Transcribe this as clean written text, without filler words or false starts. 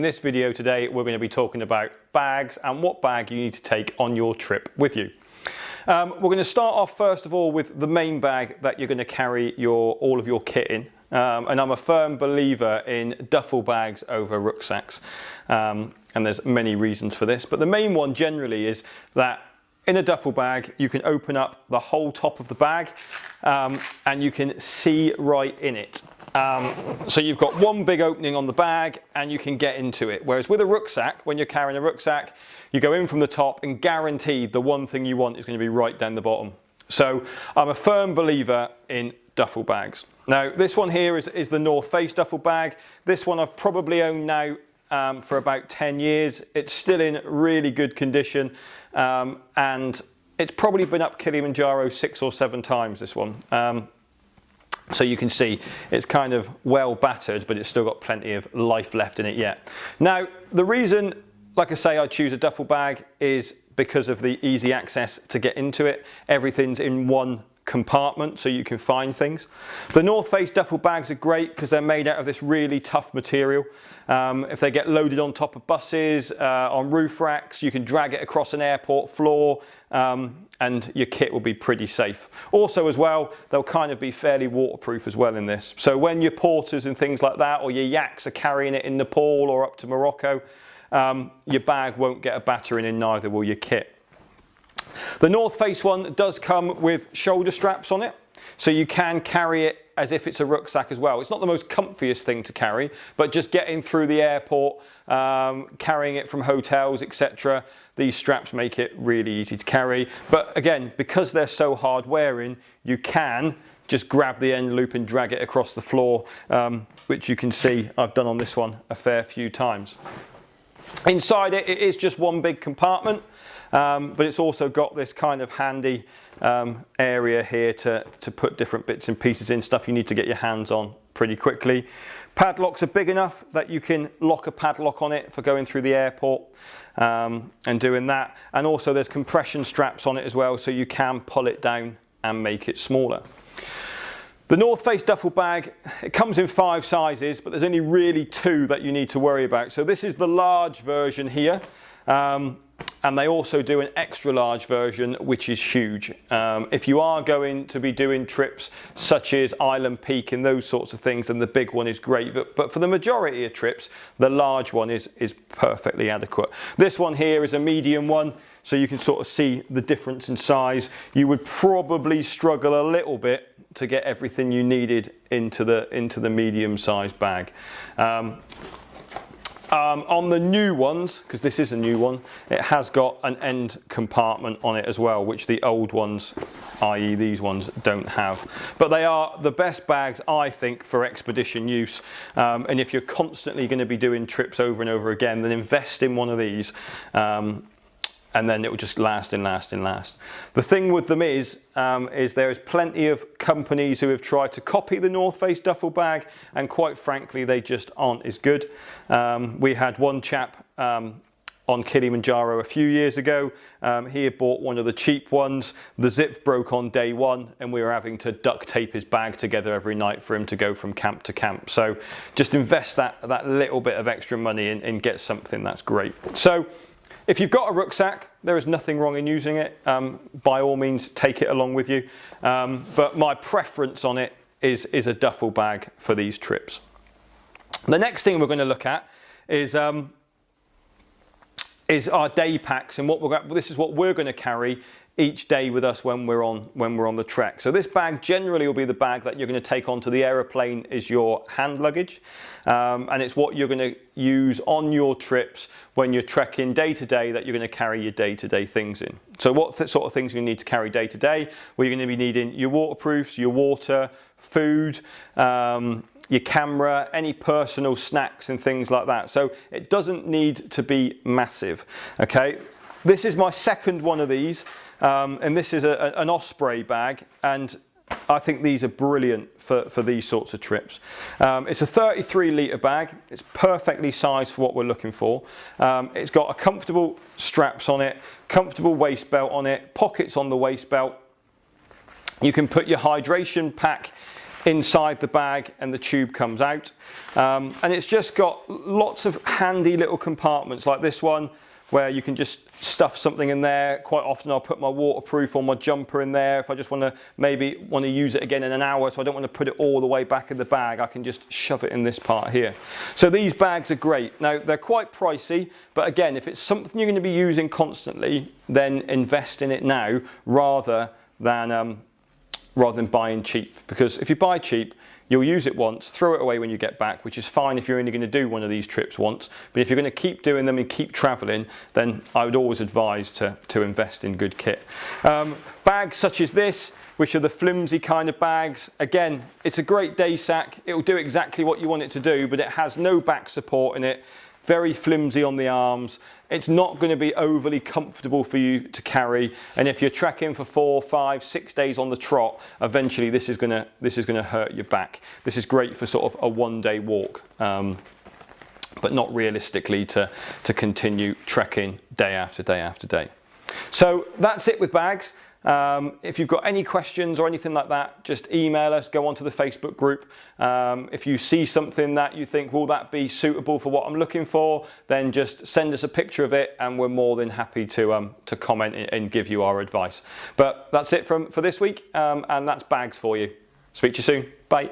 this video today we're going to be talking about bags and what bag you need to take on your trip with you. We're going to start off first of all with the main bag that you're going to carry all of your kit in. And I'm a firm believer in duffel bags over rucksacks. And there's many reasons for this, but the main one generally is that in a duffel bag you can open up the whole top of the bag and you can see right in it. So you've got one big opening on the bag and you can get into it. Whereas with a rucksack, when you're carrying a rucksack, you go in from the top and guaranteed the one thing you want is going to be right down the bottom. So I'm a firm believer in duffel bags. Now this one here is the North Face duffel bag. This one I've probably owned now for about 10 years. It's still in really good condition and it's probably been up Kilimanjaro 6 or 7 times, this one. So you can see it's kind of well battered, but it's still got plenty of life left in it yet. Now the reason, like I say, I choose a duffel bag is because of the easy access to get into it. Everything's in one compartment so you can find things. The North Face duffel bags are great because they're made out of this really tough material. If they get loaded on top of buses, on roof racks, you can drag it across an airport floor and your kit will be pretty safe. Also as well, they'll kind of be fairly waterproof as well in this. So when your porters and things like that or your yaks are carrying it in Nepal or up to Morocco, your bag won't get a battering in, neither will your kit. The North Face one does come with shoulder straps on it, so you can carry it as if it's a rucksack as well. It's not the most comfiest thing to carry, but just getting through the airport, carrying it from hotels, etc., these straps make it really easy to carry. But again, because they're so hard wearing, you can just grab the end loop and drag it across the floor, which you can see I've done on this one a fair few times. Inside it is just one big compartment, but it's also got this kind of handy area here to put different bits and pieces in, stuff you need to get your hands on pretty quickly. Padlocks are big enough that you can lock a padlock on it for going through the airport and doing that. And also there's compression straps on it as well, so you can pull it down and make it smaller. The North Face duffel bag, it comes in 5 sizes, but there's only really 2 that you need to worry about. So this is the large version here, and they also do an extra large version, which is huge. If you are going to be doing trips such as Island Peak and those sorts of things, then the big one is great. But for the majority of trips, the large one is perfectly adequate. This one here is a medium one, so you can sort of see the difference in size. You would probably struggle a little bit to get everything you needed into the medium-sized bag. On the new ones, because this is a new one, it has got an end compartment on it as well, which the old ones, i.e. these ones, don't have. But they are the best bags, I think, for expedition use. And if you're constantly going to be doing trips over and over again, then invest in one of these. And then it will just last and last and last. The thing with them is there is plenty of companies who have tried to copy the North Face duffel bag, and quite frankly, they just aren't as good. We had one chap on Kilimanjaro a few years ago. He had bought one of the cheap ones. The zip broke on day 1, and we were having to duct tape his bag together every night for him to go from camp to camp. So just invest that little bit of extra money and get something that's great. So if you've got a rucksack, there is nothing wrong in using it. By all means, take it along with you. But my preference on it is a duffel bag for these trips. The next thing we're going to look at is our day packs, and this is what we're going to carry each day with us when we're on the trek. So this bag generally will be the bag that you're going to take onto the aeroplane as your hand luggage, and it's what you're going to use on your trips when you're trekking day to day, that you're going to carry your day-to-day things in. So what sort of things you need to carry day to day? Well, you're going to be needing your waterproofs, your water, food, your camera, any personal snacks and things like that. So it doesn't need to be massive. Okay, this is my second one of these. And this is an Osprey bag, and I think these are brilliant for these sorts of trips. It's a 33 litre bag. It's perfectly sized for what we're looking for. It's got a comfortable straps on it, comfortable waist belt on it, pockets on the waist belt. You can put your hydration pack inside the bag and the tube comes out. And it's just got lots of handy little compartments like this one, where you can just stuff something in there. Quite often I'll put my waterproof or my jumper in there if I just want to use it again in an hour, so I don't want to put it all the way back in the bag. I can just shove it in this part here. So these bags are great. Now they're quite pricey, but again, if it's something you're going to be using constantly, then invest in it now rather than buying cheap. Because if you buy cheap, you'll use it once, throw it away when you get back, which is fine if you're only going to do one of these trips once. But if you're going to keep doing them and keep traveling, then I would always advise to invest in good kit. Bags such as this, which are the flimsy kind of bags, again, it's a great day sack. It will do exactly what you want it to do, but it has no back support in it. Very flimsy on the arms. It's not going to be overly comfortable for you to carry, and if you're trekking for 4, 5, 6 days on the trot, eventually this is going to hurt your back. This is great for sort of a one-day walk, but not realistically to continue trekking day after day after day. So that's it with bags. If you've got any questions or anything like that, just email us, go onto the Facebook group. If you see something that you think, will that be suitable for what I'm looking for, then just send us a picture of it and we're more than happy to comment and give you our advice. But that's it for this week, and that's bags for you. Speak to you soon. Bye.